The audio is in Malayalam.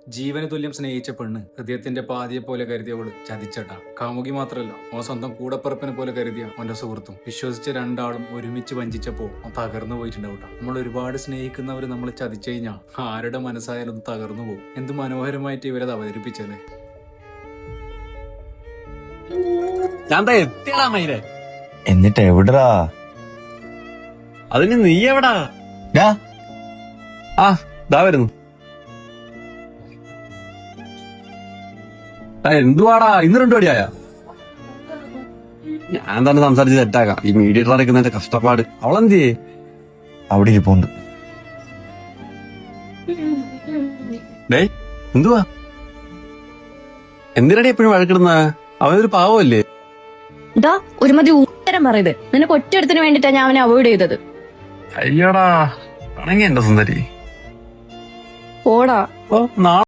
ജീവന് തുല്യം സ്നേഹിച്ച പെണ്ണ് ഹൃദയത്തിന്റെ പാതിയെ പോലെ കരുതിയവള് ചതിച്ചട്ടാ. കാമുകി മാത്രല്ല, ഓ സ്വന്തം കൂടപ്പിറപ്പിനെ പോലെ കരുതിയ അവന്റെ സുഹൃത്തും. വിശ്വസിച്ച രണ്ടാളും ഒരുമിച്ച് വഞ്ചിച്ചപ്പോ തകർന്നു പോയിട്ടുണ്ടാവട്ടെ. നമ്മൾ ഒരുപാട് സ്നേഹിക്കുന്നവര് നമ്മൾ ചതിച്ചു കഴിഞ്ഞാൽ ആരുടെ മനസ്സായാലും തകർന്നു പോകും. എന്ത് മനോഹരമായിട്ട് ഇവരത് അവതരിപ്പിച്ചല്ലേ. എന്നിട്ട് എവിടാ? അതിന് നീ എവിടാ? ദാ വരുന്നു. എന്തുവാടാ ഇന്ന് 2 മണിയായ? ഞാൻ തന്നെ സംസാരിച്ച് സെറ്റാക്കാം. ഈ മീഡിയേറ്റർ അടയ്ക്കുന്നതിന്റെ കഷ്ടപ്പാട്. അവളെന്തിയേ? അവിടെ ഇരിപ്പുണ്ട്. എന്തുവാ? എന്തിനടി എപ്പോഴും വഴക്കിടുന്ന? അവനൊരു പാവമല്ലേ? ഇതാ ഒരുമതി ഉത്തരം പറയത്. നിനക്ക് ഒറ്റയെടുത്തിന് വേണ്ടിട്ടാ ഞാൻ അവനെ അവോയ്ഡ് ചെയ്തത്. അയ്യോടാ, ആണെങ്കി എന്റെ സുന്ദരി പോടാ. നാളെ